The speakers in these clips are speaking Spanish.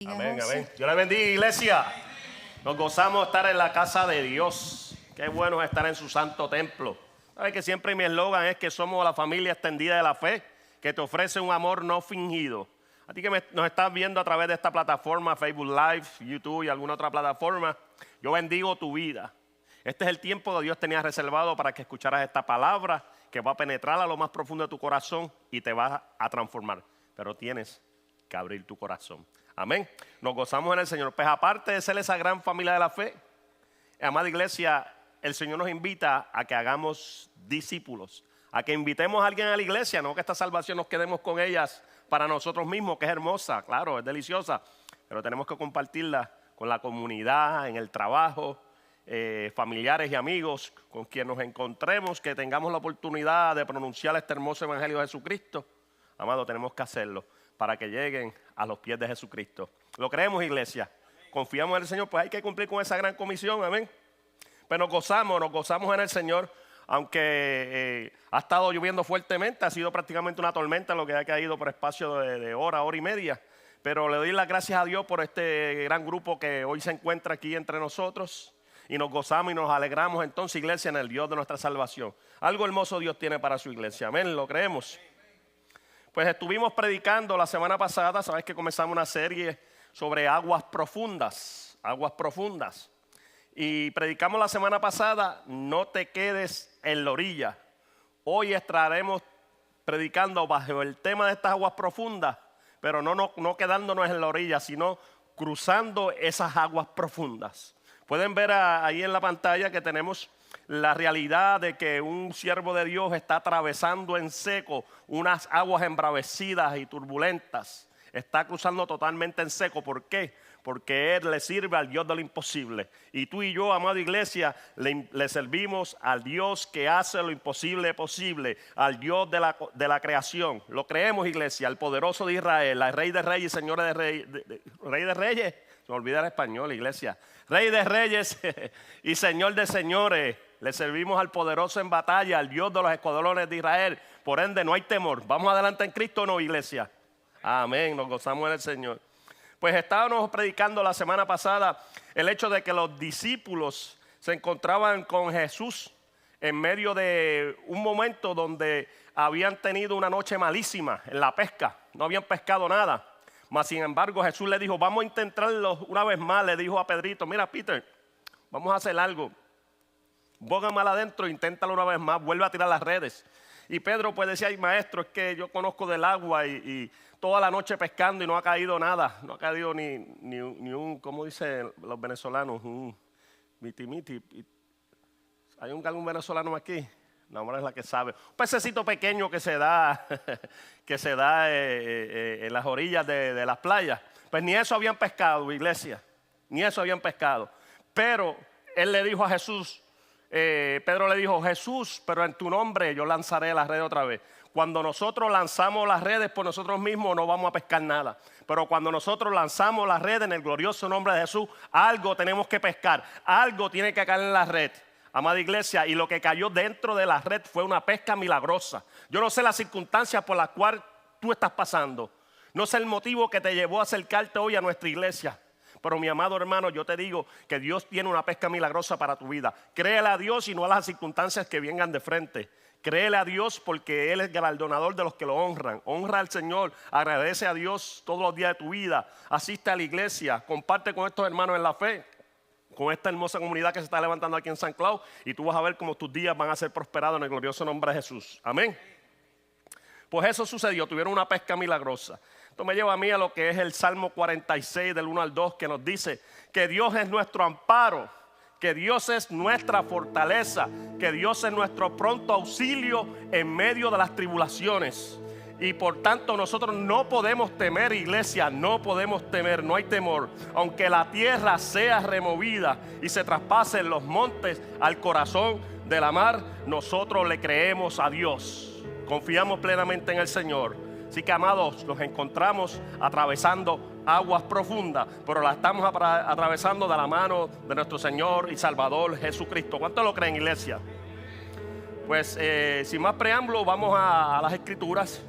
Amén, amén. Dios le bendiga, iglesia. Nos gozamos de estar en la casa de Dios. Qué bueno es estar en su santo templo. Sabes que siempre mi eslogan es que somos la familia extendida de la fe, que te ofrece un amor no fingido. A ti que nos estás viendo a través de esta plataforma, Facebook Live, YouTube y alguna otra plataforma, yo bendigo tu vida. Este es el tiempo que Dios tenía reservado para que escucharas esta palabra que va a penetrar a lo más profundo de tu corazón y te va a transformar. Pero tienes que abrir tu corazón. Amén. Nos gozamos en el Señor. Pues aparte de ser esa gran familia de la fe, amada iglesia, el Señor nos invita a que hagamos discípulos, a que invitemos a alguien a la iglesia, no que esta salvación nos quedemos con ellas para nosotros mismos, que es hermosa, claro, es deliciosa, pero tenemos que compartirla con la comunidad, en el trabajo, familiares y amigos con quien nos encontremos, que tengamos la oportunidad de pronunciar este hermoso evangelio de Jesucristo. Amado, tenemos que hacerlo para que lleguen a los pies de Jesucristo. ¿Lo creemos, iglesia? Confiamos en el Señor, pues hay que cumplir con esa gran comisión, amén. Pero nos gozamos en el Señor, aunque ha estado lloviendo fuertemente, ha sido prácticamente una tormenta lo que ha caído por espacio de hora y media. Pero le doy las gracias a Dios por este gran grupo que hoy se encuentra aquí entre nosotros. Y nos gozamos y nos alegramos entonces, iglesia, en el Dios de nuestra salvación. Algo hermoso Dios tiene para su iglesia, amén, ¿lo creemos? Pues estuvimos predicando la semana pasada, sabes que comenzamos una serie sobre aguas profundas, y predicamos la semana pasada, no te quedes en la orilla. Hoy estaremos predicando bajo el tema de estas aguas profundas, pero no quedándonos en la orilla, sino cruzando esas aguas profundas. Pueden ver ahí en la pantalla que tenemos la realidad de que un siervo de Dios está atravesando en seco unas aguas embravecidas y turbulentas. Está cruzando totalmente en seco. ¿Por qué? Porque Él le sirve al Dios de lo imposible. Y tú y yo, amada iglesia, le servimos al Dios que hace lo imposible posible, al Dios de la creación. Lo creemos, iglesia, al poderoso de Israel, al Rey de Reyes y Señor de Reyes. ¿Rey de Reyes? Se me olvida el español, iglesia. Rey de Reyes y Señor de Señores. Le servimos al poderoso en batalla, al Dios de los escuadrones de Israel. Por ende, no hay temor. ¿Vamos adelante en Cristo o no, iglesia? Amén, nos gozamos en el Señor. Pues estábamos predicando la semana pasada el hecho de que los discípulos se encontraban con Jesús en medio de un momento donde habían tenido una noche malísima en la pesca. No habían pescado nada. Mas sin embargo Jesús le dijo, vamos a intentarlo una vez más. Le dijo a Pedrito, mira Peter, vamos a hacer algo. Boga mal adentro, inténtalo una vez más, vuelve a tirar las redes. Y Pedro pues decía, ay maestro, es que yo conozco del agua y toda la noche pescando y no ha caído nada. No ha caído ni un, ¿cómo dicen los venezolanos? Un miti. ¿Hay algún venezolano aquí? No, hombre, es la que sabe. Un pececito pequeño que se da, en las orillas de las playas. Pues ni eso habían pescado, iglesia. Ni eso habían pescado. Pero él le dijo a Jesús, Pedro le dijo, Jesús, pero en tu nombre yo lanzaré las redes otra vez. Cuando nosotros lanzamos las redes por nosotros mismos no vamos a pescar nada. Pero cuando nosotros lanzamos las redes en el glorioso nombre de Jesús, algo tenemos que pescar. Algo tiene que caer en la red. Amada iglesia, y lo que cayó dentro de la red fue una pesca milagrosa. Yo no sé las circunstancias por las cuales tú estás pasando. No sé el motivo que te llevó a acercarte hoy a nuestra iglesia. Pero mi amado hermano, yo te digo que Dios tiene una pesca milagrosa para tu vida. Créele a Dios y no a las circunstancias que vengan de frente. Créele a Dios porque Él es galardonador de los que lo honran. Honra al Señor, agradece a Dios todos los días de tu vida. Asiste a la iglesia, comparte con estos hermanos en la fe, con esta hermosa comunidad que se está levantando aquí en San Cloud. Y tú vas a ver cómo tus días van a ser prosperados en el glorioso nombre de Jesús. Amén. Pues eso sucedió, tuvieron una pesca milagrosa. Esto me lleva a mí a lo que es el Salmo 46 del 1 al 2 que nos dice que Dios es nuestro amparo, que Dios es nuestra fortaleza, que Dios es nuestro pronto auxilio en medio de las tribulaciones. Y por tanto nosotros no podemos temer, iglesia, no podemos temer, no hay temor. Aunque la tierra sea removida y se traspasen los montes al corazón de la mar, nosotros le creemos a Dios. Confiamos plenamente en el Señor. Así que, amados, nos encontramos atravesando aguas profundas, pero la estamos atravesando de la mano de nuestro Señor y Salvador Jesucristo. ¿Cuántos lo creen, iglesia? Pues sin más preámbulo, vamos a las Escrituras.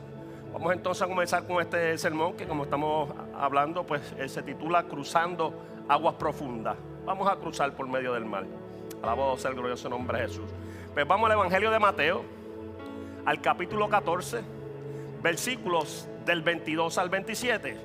Vamos entonces a comenzar con este sermón que, como estamos hablando, pues se titula Cruzando Aguas Profundas. Vamos a cruzar por medio del mar. Alabado sea el glorioso nombre de Jesús. Pues vamos al Evangelio de Mateo, al capítulo 14, versículos del 22 al 27.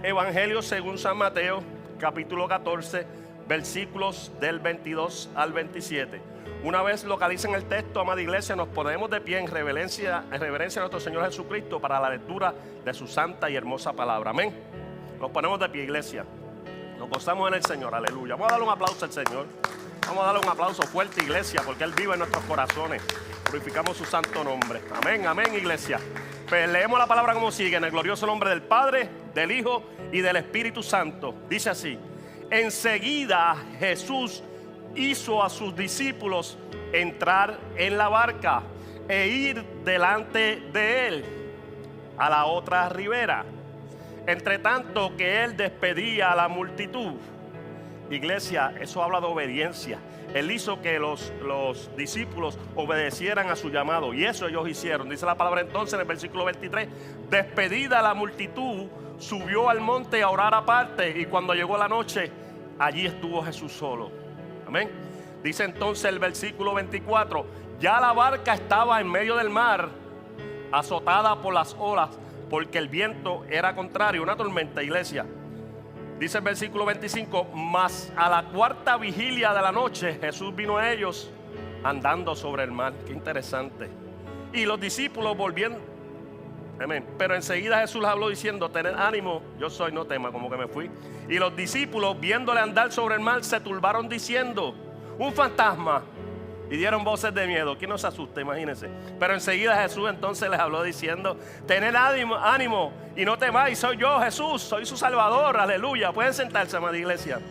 Evangelio según San Mateo, capítulo 14, versículos del 22 al 27. Una vez localicen el texto, amada iglesia, nos ponemos de pie en reverencia a nuestro Señor Jesucristo para la lectura de su santa y hermosa palabra. Amén. Nos ponemos de pie, iglesia. Nos gozamos en el Señor, aleluya. Vamos a darle un aplauso al Señor. Vamos a darle un aplauso fuerte, iglesia, porque Él vive en nuestros corazones. Glorificamos su santo nombre. Amén, amén, iglesia. Pues leemos la palabra como sigue, en el glorioso nombre del Padre, del Hijo y del Espíritu Santo. Dice así: enseguida Jesús hizo a sus discípulos entrar en la barca e ir delante de él a la otra ribera, entre tanto que él despedía a la multitud. Iglesia, eso habla de obediencia. Él hizo que los discípulos obedecieran a su llamado, y eso ellos hicieron. Dice la palabra entonces en el versículo 23: despedida la multitud, subió al monte a orar aparte, y cuando llegó la noche, allí estuvo Jesús solo. Amén. Dice entonces el versículo 24: ya la barca estaba en medio del mar, azotada por las olas, porque el viento era contrario, una tormenta, iglesia. Dice el versículo 25: mas a la cuarta vigilia de la noche Jesús vino a ellos andando sobre el mar. Qué interesante. Y los discípulos volviendo, amén. Pero enseguida Jesús les habló diciendo: tened ánimo, yo soy, no tema. Como que me fui. Y los discípulos, viéndole andar sobre el mar, se turbaron diciendo: un fantasma. Y dieron voces de miedo. ¿Quién nos asusta? Imagínense. Pero enseguida Jesús entonces les habló diciendo: tened ánimo y no temáis, soy yo, Jesús, soy su Salvador. Aleluya. Pueden sentarse, amada iglesia.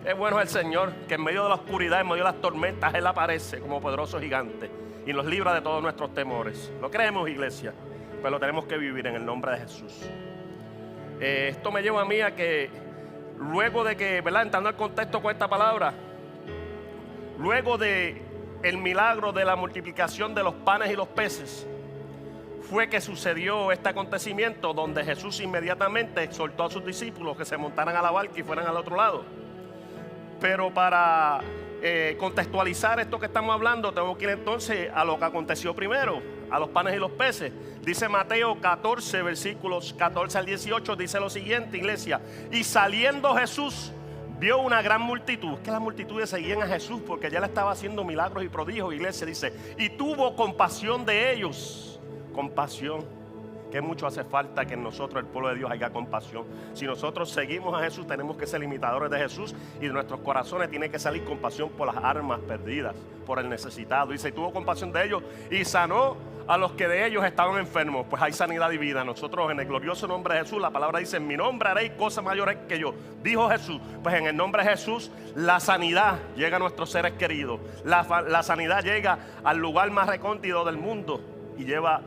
Es bueno el Señor, que en medio de la oscuridad, en medio de las tormentas, Él aparece como poderoso gigante y nos libra de todos nuestros temores. ¿Lo creemos, iglesia? Pues lo tenemos que vivir en el nombre de Jesús. Esto me lleva a mí a que luego de que, ¿verdad?, entrando al contexto con esta palabra, luego de el milagro de la multiplicación de los panes y los peces, fue que sucedió este acontecimiento donde Jesús inmediatamente exhortó a sus discípulos que se montaran a la barca y fueran al otro lado. Pero para contextualizar esto que estamos hablando, tengo que ir entonces a lo que aconteció primero, a los panes y los peces. Dice Mateo 14, versículos 14 al 18, dice lo siguiente, iglesia: y saliendo Jesús, vio una gran multitud. Que las multitudes seguían a Jesús porque ya le estaba haciendo milagros y prodigios, iglesia. Dice: y tuvo compasión de ellos. Compasión. Que mucho hace falta que en nosotros, el pueblo de Dios, haya compasión. Si nosotros seguimos a Jesús, tenemos que ser imitadores de Jesús, y de nuestros corazones tiene que salir compasión por las almas perdidas, por el necesitado. Dice: y tuvo compasión de ellos y sanó a los que de ellos estaban enfermos. Pues hay sanidad y vida. Nosotros, en el glorioso nombre de Jesús, la palabra dice: en mi nombre haréis cosas mayores que yo, dijo Jesús. Pues en el nombre de Jesús, la sanidad llega a nuestros seres queridos. La sanidad llega al lugar más recóndito del mundo y lleva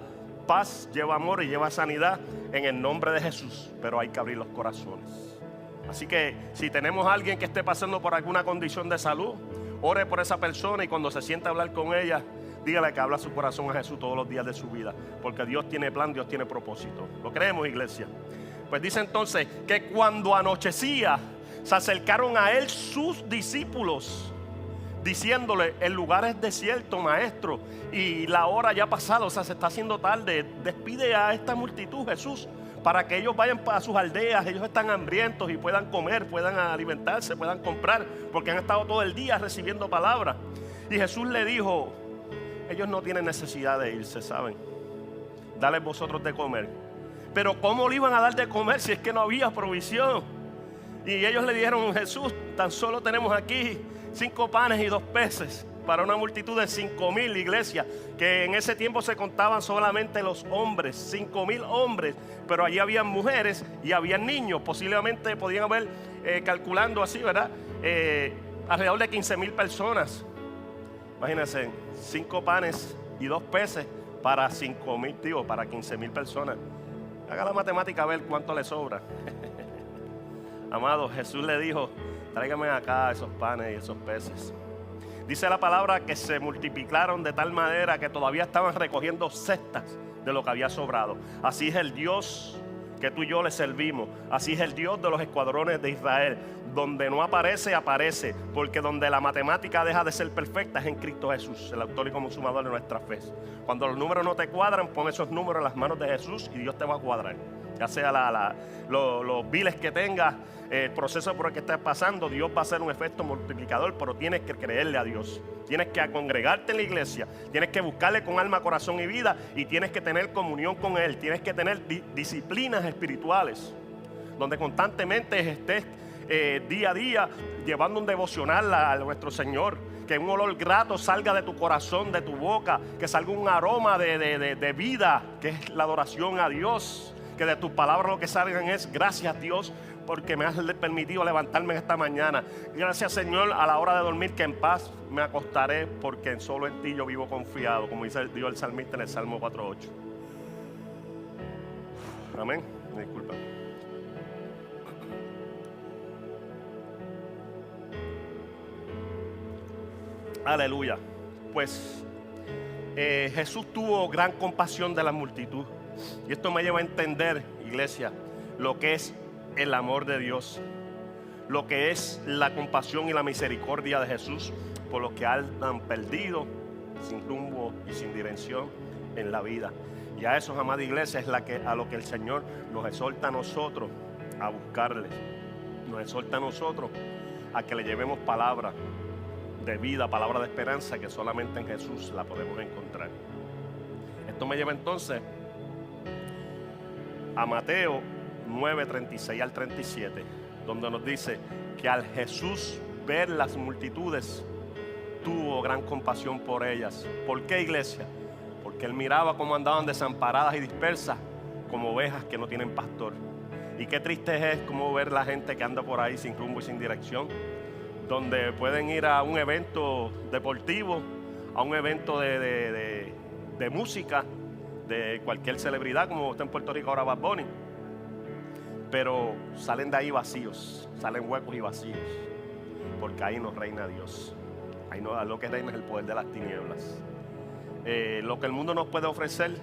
paz, lleva amor y lleva sanidad en el nombre de Jesús. Pero hay que abrir los corazones. Así que si tenemos a alguien que esté pasando por alguna condición de salud, ore por esa persona, y cuando se sienta a hablar con ella, dígale que habla su corazón a Jesús todos los días de su vida, porque Dios tiene plan, Dios tiene propósito. ¿Lo creemos, iglesia? Pues dice entonces que cuando anochecía, se acercaron a él sus discípulos, diciéndole: el lugar es desierto, maestro, y la hora ya ha pasado, o sea, se está haciendo tarde. Despide a esta multitud, Jesús, para que ellos vayan a sus aldeas. Ellos están hambrientos y puedan comer, puedan alimentarse, puedan comprar, porque han estado todo el día recibiendo palabra. Y Jesús le dijo: ellos no tienen necesidad de irse, ¿saben? Dale vosotros de comer. Pero ¿cómo le iban a dar de comer si es que no había provisión? Y ellos le dijeron: Jesús, tan solo tenemos aquí 5 panes y 2 peces para una multitud de 5,000, iglesia. Que en ese tiempo se contaban solamente los hombres, 5,000 hombres, pero allí habían mujeres y habían niños. Posiblemente podían haber, calculando así, ¿verdad?, alrededor de 15,000 personas. Imagínense, 5 panes y 2 peces para 5,000, para 15,000 personas. Haga la matemática a ver cuánto le sobra. Amado, Jesús le dijo, tráigame acá esos panes y esos peces. Dice la palabra que se multiplicaron de tal manera que todavía estaban recogiendo cestas de lo que había sobrado. Así es el Dios que tú y yo le servimos. Así es el Dios de los escuadrones de Israel. Donde no aparece, aparece. Porque donde la matemática deja de ser perfecta es en Cristo Jesús, el autor y consumador de nuestra fe. Cuando los números no te cuadran, pon esos números en las manos de Jesús y Dios te va a cuadrar. Ya sea los biles que tengas, el proceso por el que estés pasando, Dios va a hacer un efecto multiplicador, pero tienes que creerle a Dios. Tienes que congregarte en la iglesia, tienes que buscarle con alma, corazón y vida, y tienes que tener comunión con Él. Tienes que tener disciplinas espirituales, donde constantemente estés día a día llevando un devocional a nuestro Señor. Que un olor grato salga de tu corazón, de tu boca, que salga un aroma de vida, que es la adoración a Dios. Que de tus palabras lo que salgan es gracias, Dios, porque me has permitido levantarme en esta mañana. Gracias, Señor, a la hora de dormir, que en paz me acostaré, porque solo en ti yo vivo confiado, como dice el salmista en el Salmo 4:8. Amén. Disculpa. Aleluya. Pues Jesús tuvo gran compasión de la multitud. Y esto me lleva a entender, iglesia, lo que es el amor de Dios, lo que es la compasión y la misericordia de Jesús por los que andan perdidos, sin rumbo y sin dirección en la vida. Y a eso, amada iglesia, es a lo que el Señor nos exhorta a nosotros a buscarle. Nos exhorta a nosotros a que le llevemos palabra de vida, palabra de esperanza, que solamente en Jesús la podemos encontrar. Esto me lleva entonces a Mateo 9:36 al 37, donde nos dice que al Jesús ver las multitudes, tuvo gran compasión por ellas. ¿Por qué, iglesia? Porque Él miraba cómo andaban desamparadas y dispersas, como ovejas que no tienen pastor. Y qué triste es como ver la gente que anda por ahí sin rumbo y sin dirección, donde pueden ir a un evento deportivo, a un evento de música, de cualquier celebridad, como está en Puerto Rico ahora Bad Bunny, pero salen de ahí vacíos, salen huecos y vacíos, porque ahí no reina Dios. Ahí no, lo que reina es el poder de las tinieblas. Lo que el mundo nos puede ofrecer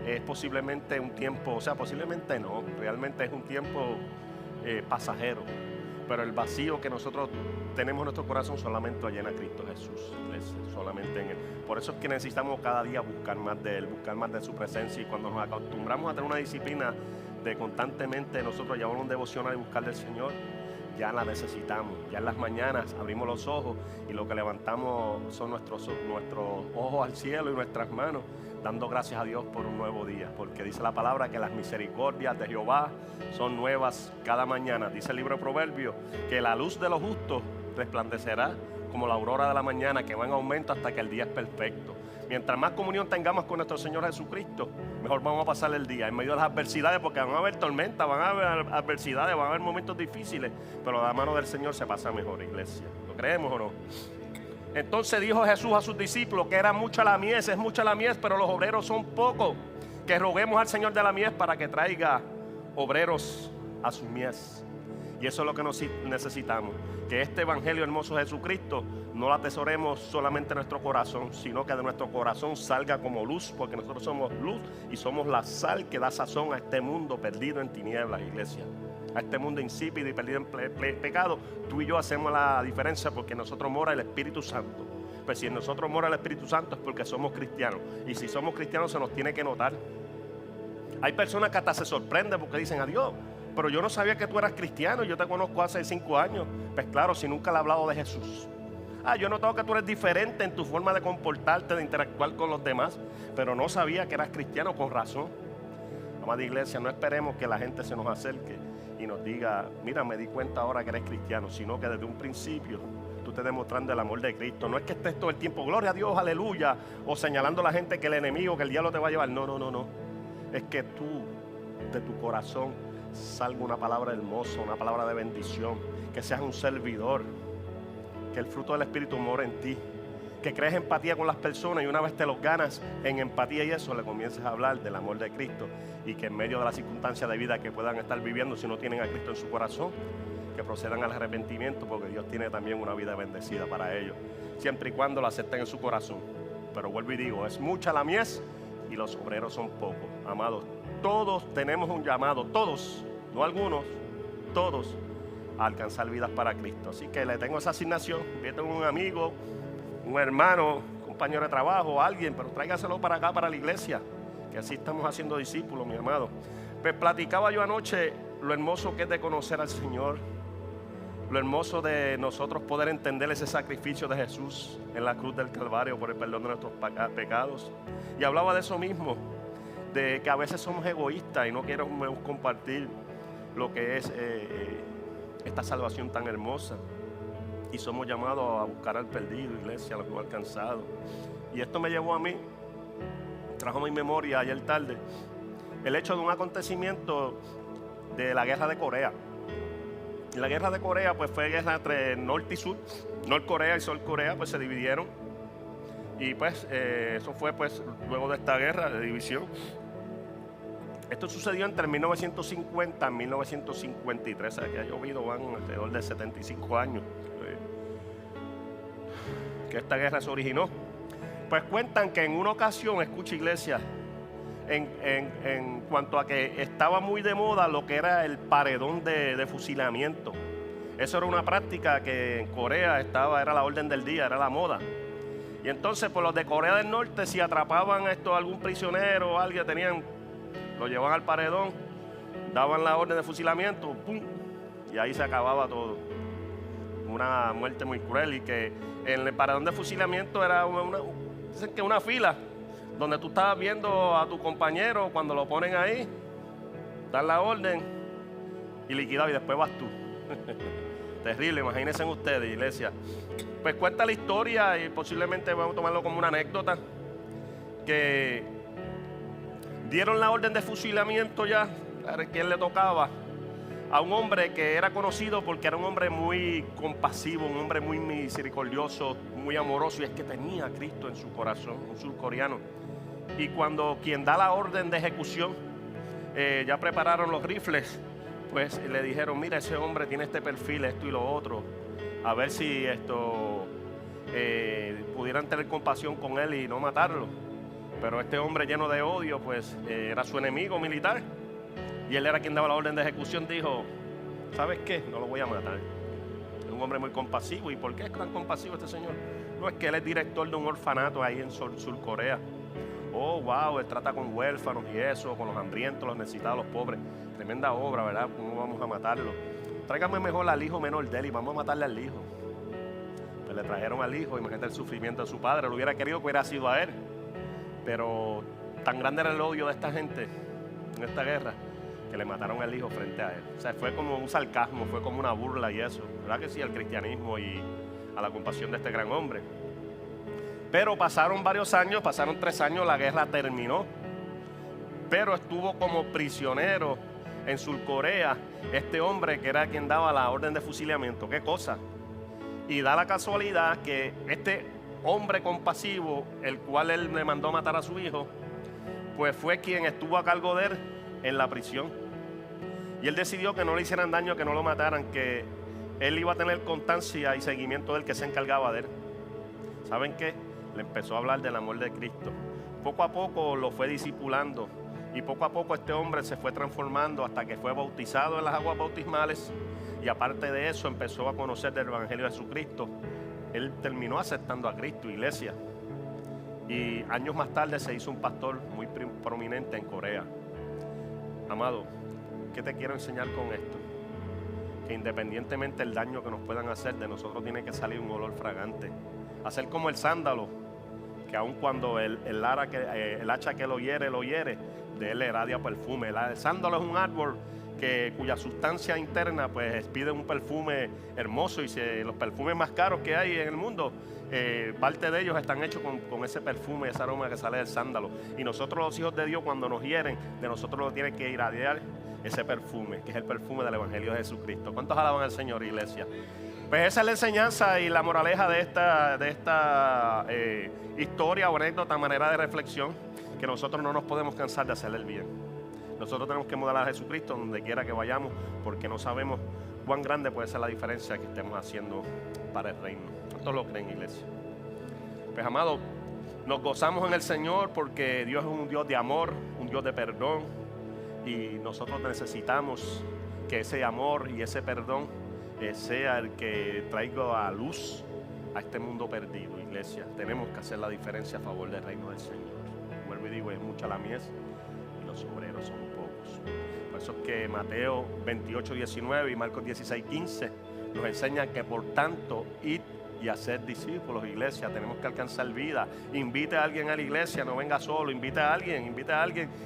es posiblemente un tiempo, o sea, posiblemente no, realmente es un tiempo pasajero, pero el vacío que nosotros tenemos en nuestro corazón solamente lo llena Cristo Jesús, solamente en Él. Por eso es que necesitamos cada día buscar más de Él, buscar más de su presencia. Y cuando nos acostumbramos a tener una disciplina de constantemente nosotros llevar un devocional y buscar del Señor, ya la necesitamos. Ya en las mañanas abrimos los ojos y lo que levantamos son nuestros ojos al cielo y nuestras manos, dando gracias a Dios por un nuevo día, porque dice la palabra que las misericordias de Jehová son nuevas cada mañana. Dice el libro de Proverbios que la luz de los justos resplandecerá como la aurora de la mañana, que va en aumento hasta que el día es perfecto. Mientras más comunión tengamos con nuestro Señor Jesucristo, mejor vamos a pasar el día en medio de las adversidades, porque van a haber tormentas, van a haber adversidades, van a haber momentos difíciles, pero de la mano del Señor se pasa mejor, iglesia. ¿Lo creemos o no? Entonces dijo Jesús a sus discípulos que era mucha la mies, es mucha la mies, pero los obreros son pocos. Que roguemos al Señor de la mies para que traiga obreros a su mies. Y eso es lo que necesitamos. Que este evangelio hermoso de Jesucristo no lo atesoremos solamente en nuestro corazón, sino que de nuestro corazón salga como luz, porque nosotros somos luz y somos la sal que da sazón a este mundo perdido en tinieblas, iglesia. A este mundo insípido y perdido en pecado. Tú y yo hacemos la diferencia porque en nosotros mora el Espíritu Santo. Pues si en nosotros mora el Espíritu Santo es porque somos cristianos. Y si somos cristianos se nos tiene que notar. Hay personas que hasta se sorprenden porque dicen: adiós, pero yo no sabía que tú eras cristiano, yo te conozco hace 5 años. Pues claro, si nunca le he hablado de Jesús. Yo he notado que tú eres diferente en tu forma de comportarte, de interactuar con los demás, pero no sabía que eras cristiano. Con razón. Amada iglesia, no esperemos que la gente se nos acerque y nos diga: mira, me di cuenta ahora que eres cristiano, sino que desde un principio tú estés demostrando el amor de Cristo. No es que estés todo el tiempo, gloria a Dios, aleluya, o señalando a la gente que el enemigo, que el diablo te va a llevar. No. Es que tú, de tu corazón, salga una palabra hermosa, una palabra de bendición, que seas un servidor, que el fruto del Espíritu more en ti, que crees empatía con las personas, y una vez te los ganas en empatía y eso, le comienzas a hablar del amor de Cristo, y que en medio de las circunstancias de vida que puedan estar viviendo, si no tienen a Cristo en su corazón, que procedan al arrepentimiento, porque Dios tiene también una vida bendecida para ellos, siempre y cuando la acepten en su corazón. Pero vuelvo y digo, es mucha la mies y los obreros son pocos. Amados, todos tenemos un llamado, todos, no algunos, todos, a alcanzar vidas para Cristo. Así que le tengo esa asignación. Vete un amigo, un hermano, compañero de trabajo, alguien, pero tráigaselo para acá, para la iglesia, que así estamos haciendo discípulos, mi amado. Pues platicaba yo anoche lo hermoso que es de conocer al Señor, lo hermoso de nosotros poder entender ese sacrificio de Jesús en la cruz del Calvario por el perdón de nuestros pecados. Y hablaba de eso mismo, de que a veces somos egoístas y no queremos compartir lo que es esta salvación tan hermosa. Y somos llamados a buscar al perdido, iglesia, a los no alcanzados. Y esto me llevó a mí, trajo a mi memoria ayer tarde, el hecho de un acontecimiento de la guerra de Corea. Y la guerra de Corea pues fue guerra entre norte y sur. Norcorea y Sur Corea pues se dividieron. Y pues eso fue pues luego de esta guerra de división. Esto sucedió entre 1950 y 1953, o sea, que ha llovido, van alrededor de 75 años que esta guerra se originó. Pues cuentan que en una ocasión, escucha iglesia, en cuanto a que estaba muy de moda lo que era el paredón de fusilamiento. Eso era una práctica que en Corea era la orden del día, era la moda. Y entonces pues los de Corea del Norte, si atrapaban algún prisionero o alguien, lo llevaban al paredón, daban la orden de fusilamiento, ¡pum!, y ahí se acababa todo. Una muerte muy cruel. Y que en el paredón de fusilamiento era dicen que una fila donde tú estabas viendo a tu compañero cuando lo ponen ahí, dan la orden y liquidado, y después vas tú. Terrible, imagínense ustedes, iglesia. Pues cuenta la historia, y posiblemente vamos a tomarlo como una anécdota, que dieron la orden de fusilamiento ya, a quien le tocaba, a un hombre que era conocido porque era un hombre muy compasivo, un hombre muy misericordioso, muy amoroso, y es que tenía a Cristo en su corazón, un surcoreano. Y cuando quien da la orden de ejecución, ya prepararon los rifles, pues le dijeron, mira, ese hombre tiene este perfil, esto y lo otro, a ver si pudieran tener compasión con él y no matarlo. Pero este hombre lleno de odio, pues era su enemigo militar, y él era quien daba la orden de ejecución. Dijo, ¿sabes qué? No lo voy a matar. Es un hombre muy compasivo. ¿Y por qué es tan compasivo este señor? No, es que él es director de un orfanato ahí en Sur Corea. Oh, wow, él trata con huérfanos y eso, con los hambrientos, los necesitados, los pobres. Tremenda obra, ¿verdad? ¿Cómo vamos a matarlo? Tráigame mejor al hijo menor de él y vamos a matarle al hijo. Pues le trajeron al hijo, imagínate el sufrimiento de su padre. Lo hubiera querido que hubiera sido a él. Pero tan grande era el odio de esta gente en esta guerra, que le mataron al hijo frente a él. O sea, fue como un sarcasmo, fue como una burla y eso. ¿Verdad que sí? Al cristianismo y a la compasión de este gran hombre. Pero pasaron varios años, pasaron 3 años, la guerra terminó. Pero estuvo como prisionero en Sur Corea este hombre que era quien daba la orden de fusilamiento. ¿Qué cosa? Y da la casualidad que este hombre compasivo, el cual él le mandó a matar a su hijo, pues fue quien estuvo a cargo de él en la prisión. Y él decidió que no le hicieran daño, que no lo mataran, que él iba a tener constancia y seguimiento del que se encargaba de él. ¿Saben qué? Le empezó a hablar del amor de Cristo. Poco a poco lo fue discipulando, y poco a poco este hombre se fue transformando hasta que fue bautizado en las aguas bautismales, y aparte de eso empezó a conocer del Evangelio de Jesucristo. Él terminó aceptando a Cristo, iglesia, y años más tarde se hizo un pastor muy prominente en Corea. Amado, ¿qué te quiero enseñar con esto? Que independientemente del daño que nos puedan hacer, de nosotros tiene que salir un olor fragante. Hacer como el sándalo, que aun cuando el hacha que lo hiere, de él irradia perfume. El sándalo es un árbol cuya sustancia interna pues expide un perfume hermoso, y los perfumes más caros que hay en el mundo, parte de ellos están hechos con ese perfume, ese aroma que sale del sándalo. Y nosotros, los hijos de Dios, cuando nos hieren, de nosotros lo tiene que irradiar ese perfume, que es el perfume del Evangelio de Jesucristo. ¿Cuántos alaban al Señor, iglesia? Pues esa es la enseñanza y la moraleja de esta historia o anécdota, manera de reflexión, que nosotros no nos podemos cansar de hacer el bien. Nosotros tenemos que modelar a Jesucristo donde quiera que vayamos, porque no sabemos cuán grande puede ser la diferencia que estemos haciendo para el reino. ¿Cuántos lo creen, iglesia? Pues, amados, nos gozamos en el Señor porque Dios es un Dios de amor, un Dios de perdón, y nosotros necesitamos que ese amor y ese perdón sea el que traiga a luz a este mundo perdido, iglesia. Tenemos que hacer la diferencia a favor del reino del Señor. Vuelvo y digo, es mucha la mies y los obreros son pocos. Por eso es que Mateo 28:19 y Marcos 16:15 nos enseñan que por tanto id y hacer discípulos, iglesia. Tenemos que alcanzar vida. Invite a alguien a la iglesia, no venga solo. Invite a alguien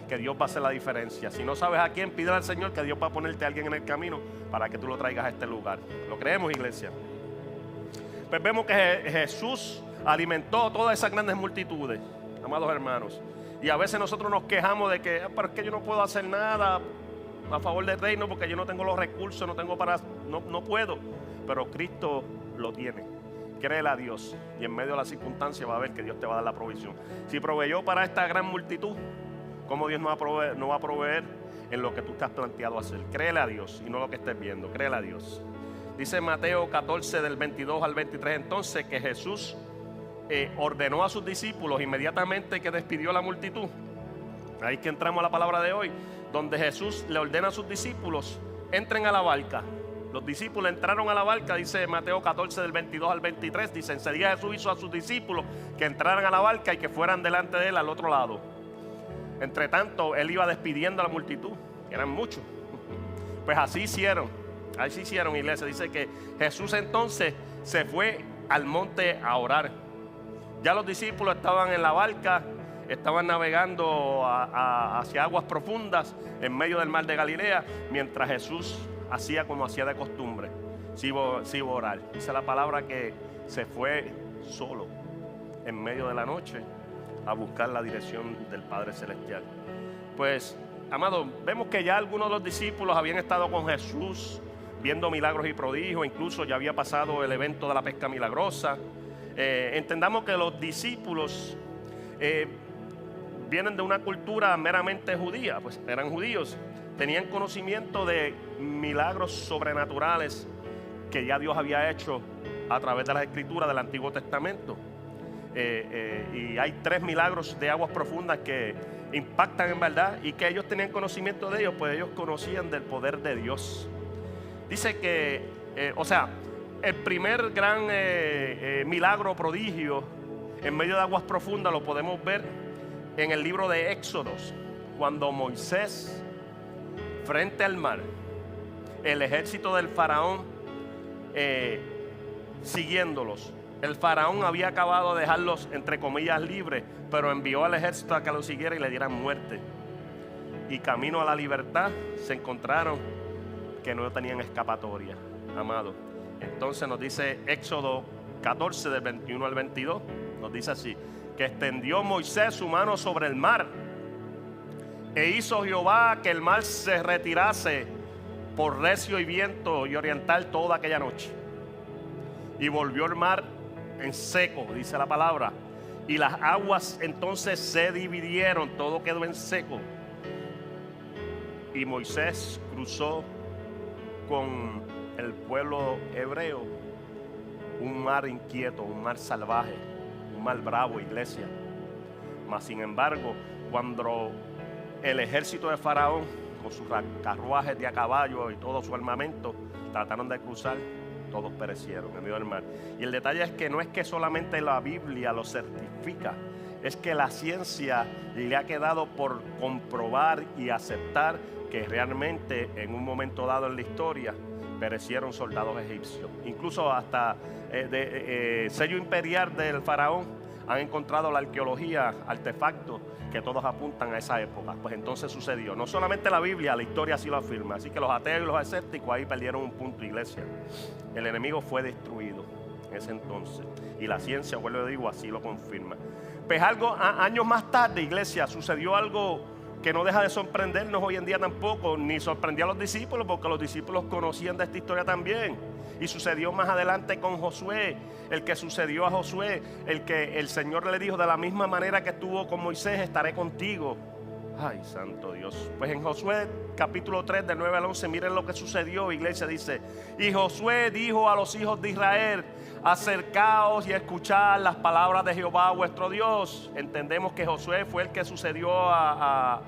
que Dios va a hacer la diferencia. Si no sabes a quién, pídele al Señor que Dios va a ponerte a alguien en el camino para que tú lo traigas a este lugar. ¿Lo creemos, iglesia? Pues vemos que Jesús alimentó todas esas grandes multitudes, amados hermanos. Y a veces nosotros nos quejamos de que, pero es que yo no puedo hacer nada a favor del reino porque yo no tengo los recursos, no puedo. Pero Cristo lo tiene. Créele a Dios y en medio de las circunstancias va a ver que Dios te va a dar la provisión. Si proveyó para esta gran multitud, ¿cómo Dios no va a proveer en lo que tú te has planteado hacer? Créele a Dios y no lo que estés viendo, créele a Dios. Dice Mateo 14 del 22 al 23 entonces que Jesús ordenó a sus discípulos inmediatamente que despidió a la multitud. Ahí que entramos a la palabra de hoy, donde Jesús le ordena a sus discípulos, entren a la barca. Los discípulos entraron a la barca, dice Mateo 14 del 22 al 23, dice, enseguida Jesús hizo a sus discípulos que entraran a la barca y que fueran delante de él al otro lado. Entre tanto, él iba despidiendo a la multitud, que eran muchos. Pues así hicieron, iglesia. Dice que Jesús entonces se fue al monte a orar. Ya los discípulos estaban en la barca, estaban navegando hacia aguas profundas en medio del mar de Galilea, mientras Jesús hacía como hacía de costumbre, se iba a orar. Dice la palabra que se fue solo en medio de la noche a buscar la dirección del Padre Celestial. Pues, amados, vemos que ya algunos de los discípulos habían estado con Jesús viendo milagros y prodigios, incluso ya había pasado el evento de la pesca milagrosa. Entendamos que los discípulos vienen de una cultura meramente judía, pues eran judíos. Tenían conocimiento de milagros sobrenaturales que ya Dios había hecho a través de las escrituras del Antiguo Testamento. Y hay 3 milagros de aguas profundas que impactan en verdad y que ellos tenían conocimiento de ellos, pues ellos conocían del poder de Dios. Dice que, el primer gran milagro, prodigio en medio de aguas profundas lo podemos ver en el libro de Éxodos, cuando Moisés, frente al mar, el ejército del faraón siguiéndolos. El faraón había acabado de dejarlos, entre comillas, libres, pero envió al ejército a que los siguiera y le dieran muerte. Y camino a la libertad se encontraron que no tenían escapatoria, amado. Entonces nos dice Éxodo 14 del 21 al 22, nos dice así, que extendió Moisés su mano sobre el mar e hizo Jehová que el mar se retirase por recio y viento y oriental toda aquella noche. Y volvió el mar en seco, dice la palabra. Y las aguas entonces se dividieron, todo quedó en seco. Y Moisés cruzó con el pueblo hebreo un mar inquieto, un mar salvaje, un mar bravo, iglesia. Mas sin embargo, cuando el ejército de Faraón, con sus carruajes de a caballo y todo su armamento, trataron de cruzar, todos perecieron en medio del mar. Y el detalle es que no es que solamente la Biblia lo certifica, es que la ciencia le ha quedado por comprobar y aceptar que realmente en un momento dado en la historia perecieron soldados egipcios. Incluso hasta sello imperial del faraón han encontrado la arqueología, artefactos que todos apuntan a esa época. Pues entonces sucedió. No solamente la Biblia, la historia así lo afirma. Así que los ateos y los escépticos ahí perdieron un punto, iglesia. El enemigo fue destruido en ese entonces. Y la ciencia, vuelvo a digo, así lo confirma. Pues años más tarde, iglesia, sucedió algo que no deja de sorprendernos hoy en día tampoco, ni sorprendió a los discípulos, porque los discípulos conocían de esta historia también. Y sucedió más adelante con Josué, el que sucedió a Josué, el que el Señor le dijo: de la misma manera que estuvo con Moisés, estaré contigo. Ay, santo Dios. Pues en Josué capítulo 3 del 9 al 11, miren lo que sucedió, iglesia. Dice: y Josué dijo a los hijos de Israel: acercaos y escuchad las palabras de Jehová vuestro Dios. Entendemos que Josué fue el que sucedió a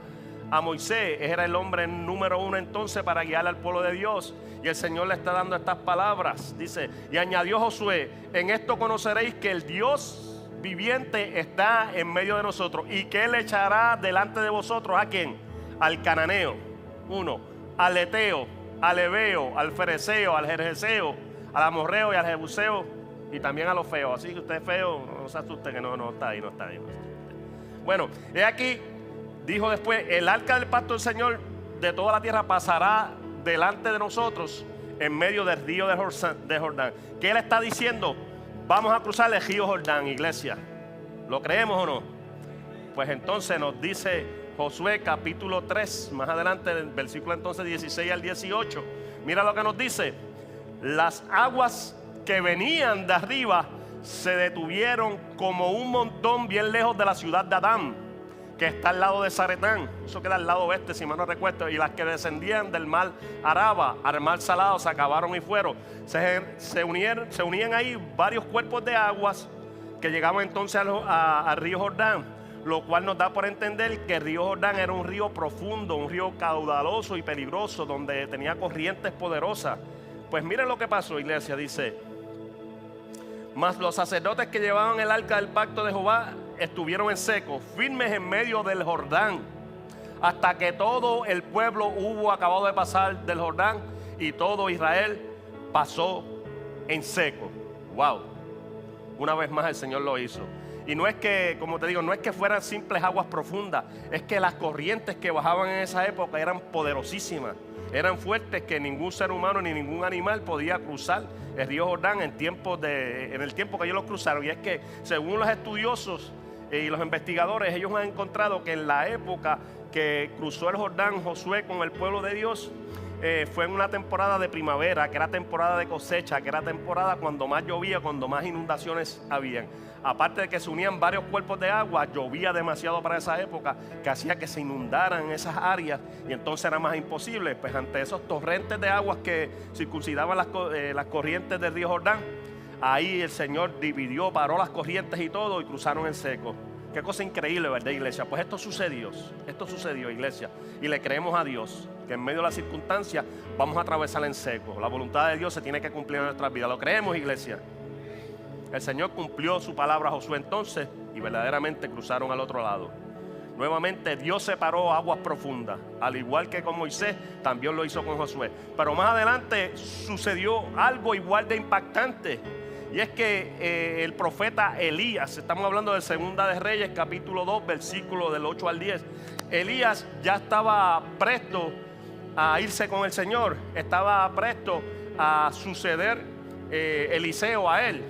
Moisés. Era el hombre número uno entonces para guiar al pueblo de Dios. Y el Señor le está dando estas palabras. Dice: y añadió Josué: en esto conoceréis que el Dios viviente está en medio de nosotros, y que Él echará delante de vosotros ¿a quién? Al cananeo, uno, al eteo, al ebeo, al fereceo, al jerjeseo, al amorreo y al jebuseo, y también a los feos. Así que usted es feo, no se asuste que no está ahí, no está ahí. Bueno, he aquí, dijo después: el arca del pacto del Señor de toda la tierra pasará delante de nosotros en medio del río de Jordán. ¿Qué Él está diciendo? Vamos a cruzar el río Jordán, iglesia. ¿Lo creemos o no? Pues entonces nos dice Josué capítulo 3, más adelante, el versículo entonces 16 al 18. Mira lo que nos dice: las aguas que venían de arriba se detuvieron como un montón bien lejos de la ciudad de Adán, que está al lado de Zaretán. Eso queda al lado oeste, si mal no recuerdo. Y las que descendían del mar Araba al mar Salado se acabaron y fueron. Se unían ahí varios cuerpos de aguas que llegaban entonces al río Jordán, lo cual nos da por entender que el río Jordán era un río profundo, un río caudaloso y peligroso, donde tenía corrientes poderosas. Pues miren lo que pasó, iglesia. Dice: mas los sacerdotes que llevaban el arca del pacto de Jehová estuvieron en seco, firmes en medio del Jordán, hasta que todo el pueblo hubo acabado de pasar del Jordán, y todo Israel pasó en seco. Wow. Una vez más el Señor lo hizo. Y no es que, como te digo, no es que fueran simples aguas profundas, es que las corrientes que bajaban en esa época eran poderosísimas, eran fuertes, que ningún ser humano ni ningún animal podía cruzar el río Jordán en el tiempo que ellos lo cruzaron. Y es que, según los estudiosos y los investigadores, ellos han encontrado que en la época que cruzó el Jordán Josué con el pueblo de Dios, fue en una temporada de primavera, que era temporada de cosecha, que era temporada cuando más llovía, cuando más inundaciones habían. Aparte de que se unían varios cuerpos de agua, llovía demasiado para esa época, que hacía que se inundaran esas áreas, y entonces era más imposible. Pues ante esos torrentes de aguas que circuncidaban las corrientes del río Jordán, ahí el Señor dividió, paró las corrientes y todo, y cruzaron en seco. Qué cosa increíble, ¿verdad, iglesia? Pues esto sucedió, iglesia, y le creemos a Dios que en medio de las circunstancias vamos a atravesar en seco. La voluntad de Dios se tiene que cumplir en nuestras vidas. ¿Lo creemos, iglesia? El Señor cumplió su palabra a Josué entonces, y verdaderamente cruzaron al otro lado. Nuevamente Dios separó aguas profundas, al igual que con Moisés, también lo hizo con Josué. Pero más adelante sucedió algo igual de impactante, y es que el profeta Elías, estamos hablando de Segunda de Reyes capítulo 2, versículo del 8 al 10. Elías ya estaba presto a irse con el Señor, estaba presto a suceder Eliseo a él.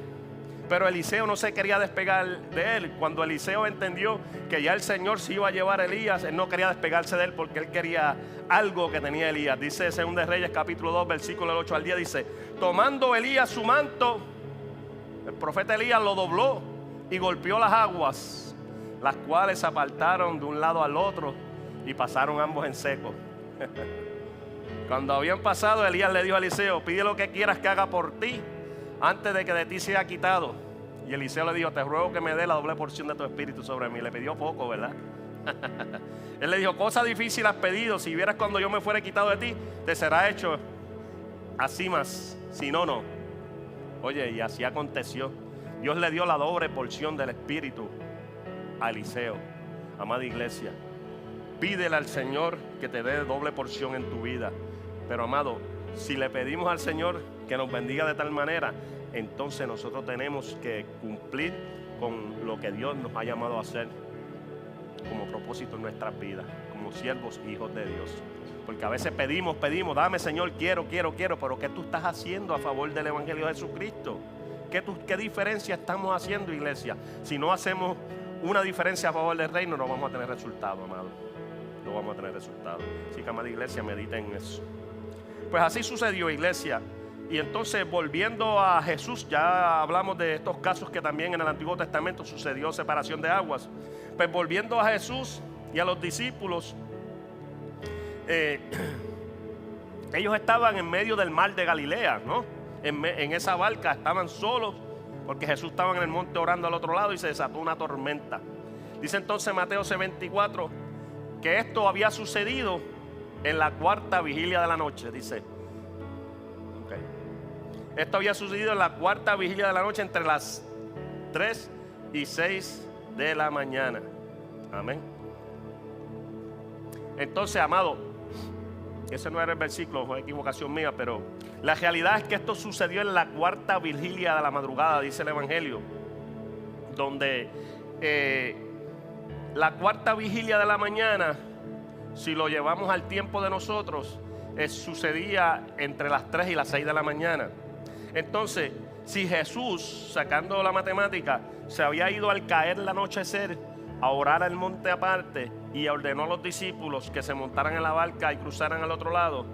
Pero Eliseo no se quería despegar de él. Cuando Eliseo entendió que ya el Señor se iba a llevar a Elías, él no quería despegarse de él, porque él quería algo que tenía Elías. Dice Segunda de Reyes capítulo 2, versículo del 8 al 10, dice: tomando Elías su manto, el profeta Elías lo dobló y golpeó las aguas, las cuales se apartaron de un lado al otro y pasaron ambos en seco. Cuando habían pasado, Elías le dijo a Eliseo: pide lo que quieras que haga por ti antes de que de ti sea quitado. Y Eliseo le dijo: te ruego que me dé la doble porción de tu espíritu sobre mí. Le pidió poco, ¿verdad? Él le dijo: cosa difícil has pedido, si vieras cuando yo me fuere quitado de ti, te será hecho así más, si no, no. Oye, y así aconteció. Dios le dio la doble porción del espíritu a Eliseo. Amada iglesia, pídele al Señor que te dé doble porción en tu vida. Pero amado, si le pedimos al Señor que nos bendiga de tal manera, entonces nosotros tenemos que cumplir con lo que Dios nos ha llamado a hacer como propósito en nuestras vidas, como siervos, hijos de Dios. Porque a veces pedimos, dame Señor, quiero, pero ¿qué tú estás haciendo a favor del Evangelio de Jesucristo? ¿Qué diferencia estamos haciendo, iglesia? Si no hacemos una diferencia a favor del reino, no vamos a tener resultado, amado. No vamos a tener resultado. Así que, amada iglesia, medita en eso. Pues así sucedió, iglesia, Y entonces, volviendo a Jesús, ya hablamos de estos casos que también en el Antiguo Testamento sucedió separación de aguas. Pues volviendo a Jesús y a los discípulos, ellos estaban en medio del mar de Galilea, ¿no? En esa barca estaban solos, porque Jesús estaba en el monte orando al otro lado y se desató una tormenta. Dice entonces Mateo 24 que esto había sucedido en la cuarta vigilia de la noche, dice. Esto había sucedido en la cuarta vigilia de la noche, entre las 3 y 6 de la mañana. Amén. Entonces, amado, ese no era el versículo, fue equivocación mía, pero la realidad es que esto sucedió en la cuarta vigilia de la madrugada, dice el Evangelio, donde la cuarta vigilia de la mañana, si lo llevamos al tiempo de nosotros, sucedía entre las 3 y las 6 de la mañana. Entonces, si Jesús, sacando la matemática, se había ido al caer el anochecer a orar al monte aparte y ordenó a los discípulos que se montaran en la barca y cruzaran al otro lado,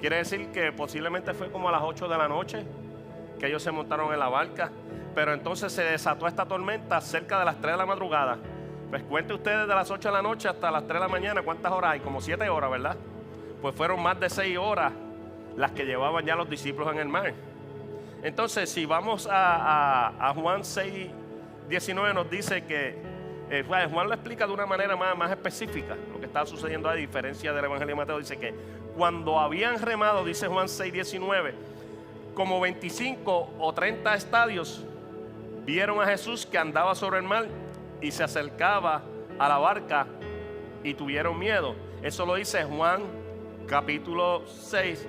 quiere decir que posiblemente fue como a las 8 de la noche que ellos se montaron en la barca. Pero entonces se desató esta tormenta cerca de las 3 de la madrugada. Pues cuente ustedes de las 8 de la noche hasta las 3 de la mañana, ¿cuántas horas hay? Como 7 horas, ¿verdad? Pues fueron más de 6 horas las que llevaban ya los discípulos en el mar. Entonces, si vamos a Juan 6, 19, nos dice que Juan lo explica de una manera más específica lo que estaba sucediendo, a diferencia del Evangelio de Mateo. Dice que cuando habían remado, dice Juan 6, 19, como 25 o 30 estadios, vieron a Jesús que andaba sobre el mar y se acercaba a la barca y tuvieron miedo. Eso lo dice Juan capítulo 6,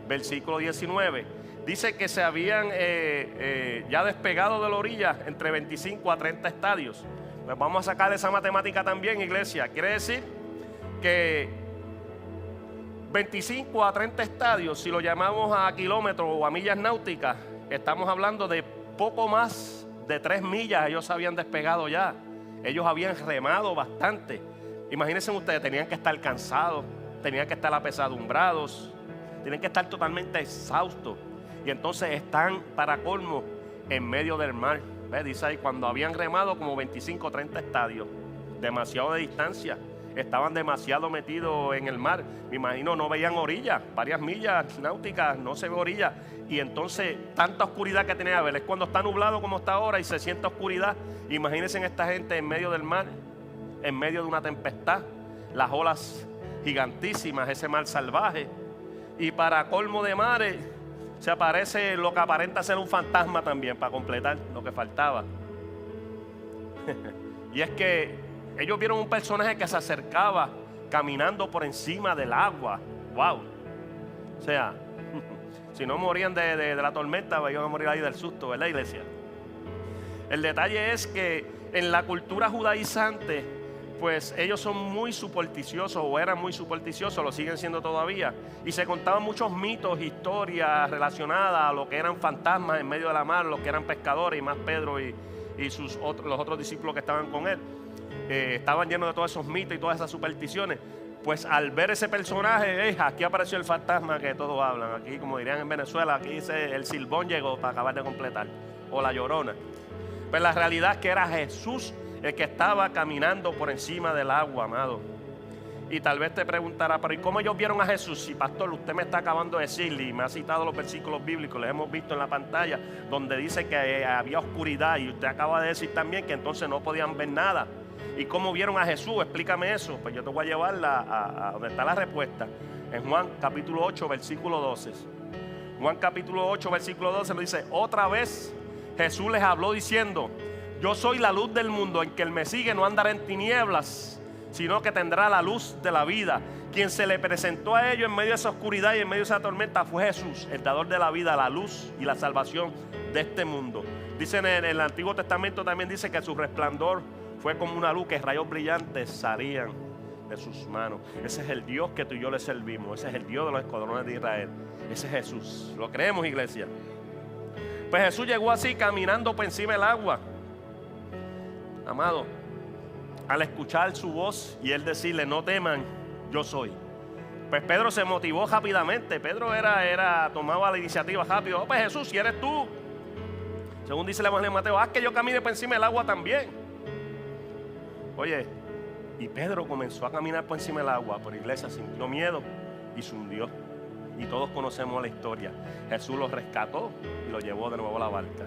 versículo 19. Dice que se habían ya despegado de la orilla entre 25 a 30 estadios. Pues vamos a sacar esa matemática también, iglesia. Quiere decir que 25 a 30 estadios, si lo llamamos a kilómetros o a millas náuticas, estamos hablando de poco más de 3 millas. Ellos habían despegado ya. Ellos habían remado bastante. Imagínense ustedes, tenían que estar cansados, tenían que estar apesadumbrados, tenían que estar totalmente exhaustos. Y entonces están, para colmo, en medio del mar. ¿Ves? Dice ahí, cuando habían remado como 25 o 30 estadios, demasiado de distancia, estaban demasiado metidos en el mar. Me imagino no veían orilla, varias millas náuticas, no se ve orilla. Y entonces tanta oscuridad que tenía. A ver, es cuando está nublado como está ahora y se siente oscuridad. Imagínense en esta gente en medio del mar, en medio de una tempestad, las olas gigantísimas, ese mar salvaje. Y para colmo de mares, se aparece lo que aparenta ser un fantasma también, para completar lo que faltaba. Y es que ellos vieron un personaje que se acercaba caminando por encima del agua. ¡Wow! O sea, si no morían de la tormenta, iban a morir ahí del susto, ¿verdad, iglesia? El detalle es que en la cultura judaizante, pues ellos son muy supersticiosos, o eran muy supersticiosos, lo siguen siendo todavía. Y se contaban muchos mitos, historias relacionadas a lo que eran fantasmas en medio de la mar, los que eran pescadores, y más Pedro y los otros discípulos que estaban con él. Estaban llenos de todos esos mitos y todas esas supersticiones. Pues al ver ese personaje, aquí apareció el fantasma que todos hablan. Aquí, como dirían en Venezuela, aquí dice el silbón llegó para acabar de completar, o la llorona. Pues la realidad es que era Jesús el que estaba caminando por encima del agua, amado. Y tal vez te preguntará, pero ¿y cómo ellos vieron a Jesús? Si, pastor, usted me está acabando de decir, y me ha citado los versículos bíblicos, los hemos visto en la pantalla, donde dice que había oscuridad, y usted acaba de decir también que entonces no podían ver nada. ¿Y cómo vieron a Jesús? Explícame eso. Pues yo te voy a llevar a donde está la respuesta. En Juan capítulo 8, versículo 12. Juan capítulo 8, versículo 12 nos dice, otra vez Jesús les habló diciendo, yo soy la luz del mundo, el que me sigue no andará en tinieblas, sino que tendrá la luz de la vida. Quien se le presentó a ellos en medio de esa oscuridad y en medio de esa tormenta fue Jesús, el dador de la vida, la luz y la salvación de este mundo. Dice en el Antiguo Testamento, también dice que su resplandor fue como una luz, que rayos brillantes salían de sus manos. Ese es el Dios que tú y yo le servimos. Ese es el Dios de los escuadrones de Israel. Ese es Jesús. ¿Lo creemos, iglesia? Pues Jesús llegó así caminando por encima del agua. Amado, al escuchar su voz y él decirle, no teman, yo soy. Pues Pedro se motivó rápidamente. Pedro tomaba la iniciativa rápido. Oh, pues Jesús, si eres tú, según dice el Evangelio de Mateo, haz que yo camine por encima del agua también. Oye, y Pedro comenzó a caminar por encima del agua, por iglesia, sintió miedo y se hundió. Y todos conocemos la historia. Jesús lo rescató y lo llevó de nuevo a la barca.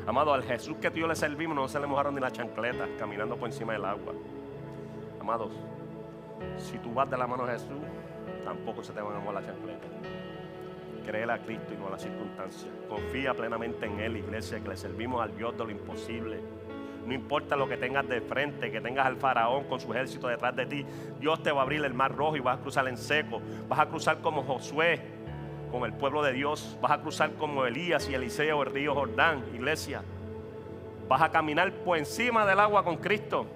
Amado, al Jesús que tú y yo le servimos no se le mojaron ni las chancletas caminando por encima del agua. Amados, si tú vas de la mano de Jesús, tampoco se te van a mojar las chancletas. Créele a Cristo y no a las circunstancias. Confía plenamente en Él, iglesia, que le servimos al Dios de lo imposible. No importa lo que tengas de frente, que tengas al faraón con su ejército detrás de ti, Dios te va a abrir el mar rojo y vas a cruzar en seco. Vas a cruzar como Josué, con el pueblo de Dios. Vas a cruzar como Elías y Eliseo el río Jordán, iglesia. Vas a caminar por encima del agua con Cristo.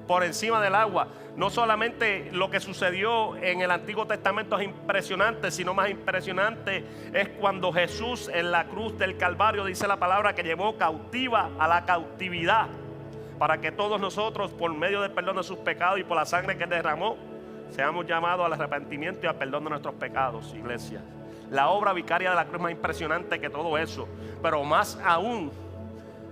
Por encima del agua. No solamente lo que sucedió en el Antiguo Testamento es impresionante, sino más impresionante es cuando Jesús en la cruz del Calvario, dice la palabra, que llevó cautiva a la cautividad, para que todos nosotros, por medio del perdón de sus pecados y por la sangre que derramó, seamos llamados al arrepentimiento y al perdón de nuestros pecados, iglesia. La obra vicaria de la cruz es más impresionante que todo eso. Pero más aún,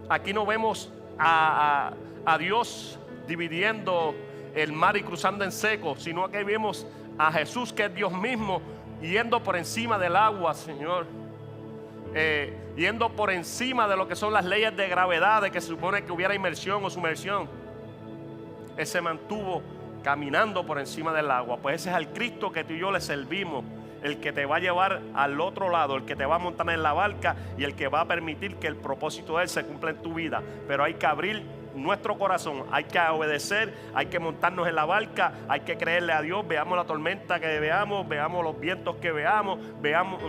aquí no vemos a Dios dividiendo el mar y cruzando en seco, sino que vemos a Jesús, que es Dios mismo, yendo por encima del agua, Señor, yendo por encima de lo que son las leyes de gravedad, de que se supone que hubiera inmersión o sumersión. Él se mantuvo caminando por encima del agua. Pues ese es al Cristo que tú y yo le servimos, el que te va a llevar al otro lado, el que te va a montar en la barca y el que va a permitir que el propósito de Él se cumpla en tu vida. Pero hay que abrir nuestro corazón, hay que obedecer, hay que montarnos en la barca, hay que creerle a Dios. Veamos la tormenta que veamos los vientos que veamos,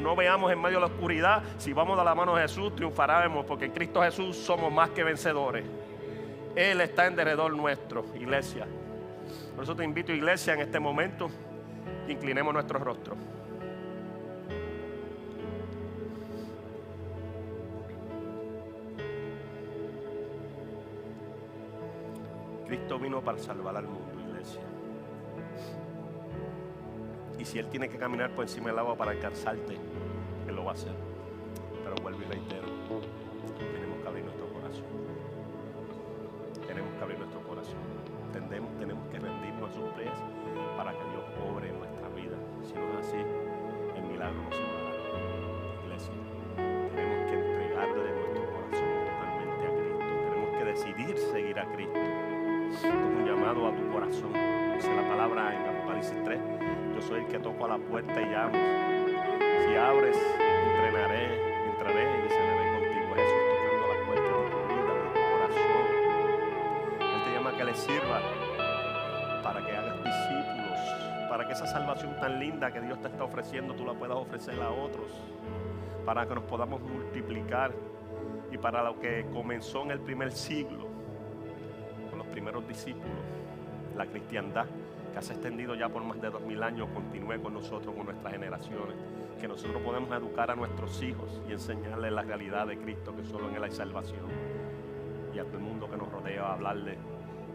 no veamos en medio de la oscuridad. Si vamos de la mano de Jesús, triunfaremos, porque en Cristo Jesús somos más que vencedores. Él está en derredor nuestro, iglesia. Por eso te invito, iglesia, en este momento, que inclinemos nuestro rostro. Cristo vino para salvar al mundo, iglesia. Y si Él tiene que caminar por encima del agua para alcanzarte, Él lo va a hacer. Pero vuelvo y reitero, tenemos que abrir nuestro corazón. Tenemos que abrir nuestro corazón. Tenemos que rendirnos a sus pies para que Dios obre en nuestra vida. Si no es así, el milagro no se va a dar. Iglesia, tenemos que entregarle nuestro corazón totalmente a Cristo. Tenemos que decidir seguir a Cristo. Esto es un llamado a tu corazón. Dice la palabra en Apocalipsis 3: yo soy el que toco a la puerta y llamo. Si abres, entraré y cenaré contigo. Jesús tocando la puerta de tu vida, de tu corazón. Él te llama a que le sirva, para que hagas discípulos, para que esa salvación tan linda que Dios te está ofreciendo, tú la puedas ofrecer a otros, para que nos podamos multiplicar, y para lo que comenzó en el primer siglo, con los primeros discípulos, la cristiandad, que se ha extendido ya por más de 2000 años, continúe con nosotros, con nuestras generaciones, que nosotros podemos educar a nuestros hijos y enseñarles la realidad de Cristo, que solo en Él hay salvación, y a todo el mundo que nos rodea, hablarle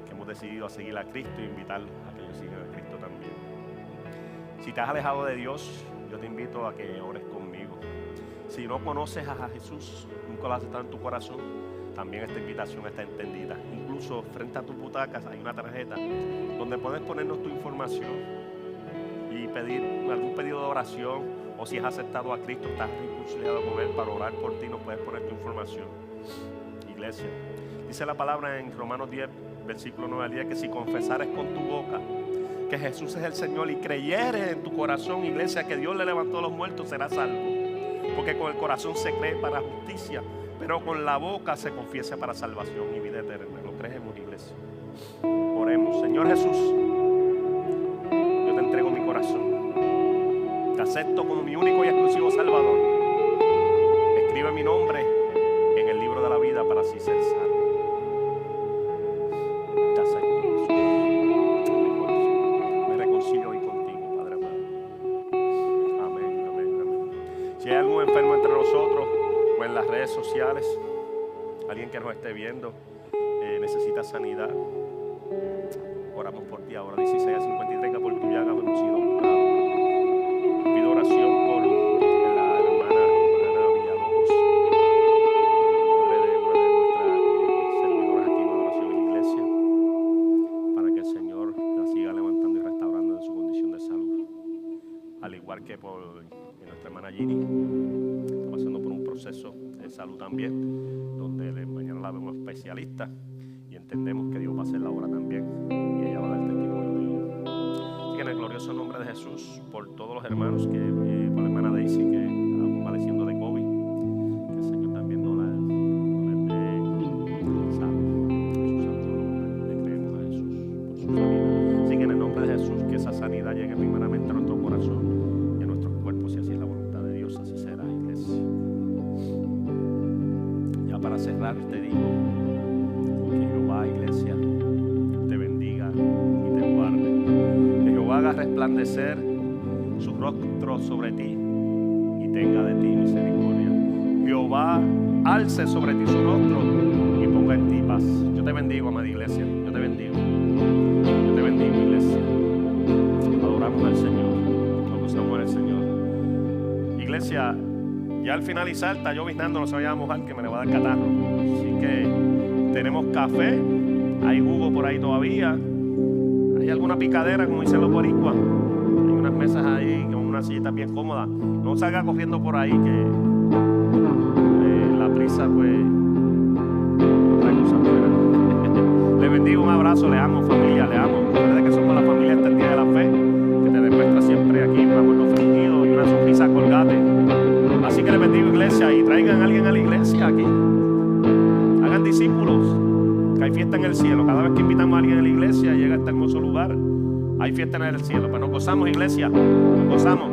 que hemos decidido a seguir a Cristo y invitarlos a que ellos sigan a Cristo también. Si te has alejado de Dios, yo te invito a que ores conmigo. Si no conoces a Jesús, nunca lo has aceptado en tu corazón, también esta invitación está entendida. Incluso frente a tus butacas hay una tarjeta donde puedes ponernos tu información y pedir algún pedido de oración, o si has aceptado a Cristo, estás reconciliado con Él, para orar por ti, nos puedes poner tu información. Iglesia, dice la palabra en Romanos 10, versículo 9 al 10, que si confesares con tu boca que Jesús es el Señor y creyeres en tu corazón, iglesia, que Dios le levantó a los muertos, serás salvo. Porque con el corazón se cree para justicia, pero con la boca se confiesa para salvación y vida eterna. Lo creemos, iglesia. Oremos. Señor Jesús, yo te entrego mi corazón. Te acepto como mi único y exclusivo Salvador. Escribe mi nombre en el libro de la vida para así ser salvo. Te acepto, Jesús, en mi corazón. Me reconcilio hoy contigo, Padre amado. Amén, amén, amén. Si hay algún enfermo entre nosotros o en las redes sociales, alguien que nos esté viendo, necesita sanidad, oramos por ti ahora. 16:53, que por tu llaga hemos sido curados. oración por la hermana Ana Villalobos, madre de una de nuestras servidoras aquí en Adoración en la Iglesia, para que el Señor la siga levantando y restaurando en su condición de salud. Al igual que por nuestra hermana Ginny, está pasando por un proceso de salud también, donde mañana la vemos especialista y entendemos que Dios va a hacer la obra también y ella va a dar testimonio de ello. Así que en el glorioso nombre de Jesús, por todos los hermanos, por la hermana Daisy que aún padeciendo de COVID, que el Señor también no les dé salud. En su santo nombre le creemos a Jesús por su sanidad. Así que en el nombre de Jesús, que esa sanidad llegue primeramente a nuestro corazón y a nuestros cuerpos, y así es la voluntad de Dios, así será, iglesia. Ya para cerrar te digo que Jehová, iglesia, te bendiga y te guarde. Que Jehová haga resplandecer su rostro sobre ti y tenga de ti misericordia. Jehová alce sobre ti su rostro y ponga en ti paz. Yo te bendigo, amada iglesia. Yo te bendigo. Yo te bendigo, iglesia. Adoramos al Señor. Nos gozamos en el Señor. Iglesia, ya al finalizar está lloviznando, no se vaya a mojar que me le va a dar catarro. Así que tenemos café, hay jugo por ahí todavía, hay alguna picadera, como dicen los boricuas. Hay unas mesas ahí con unas sillitas bien cómodas. No salga corriendo por ahí, que la prisa pues otra cosa buena. Le bendigo, un abrazo, le amo, familia, le amo. Recuerda que somos la familia hasta el día de la fe, que te demuestra siempre aquí un amor fingido y una sonrisa colgate. Así que le bendigo, iglesia, y traigan a alguien a la iglesia aquí. Hagan discípulos, que hay fiesta en el cielo. Cada vez que invitamos a alguien a la iglesia, llega a este hermoso lugar, hay fiesta en el cielo. Pues nos gozamos, iglesia, nos gozamos.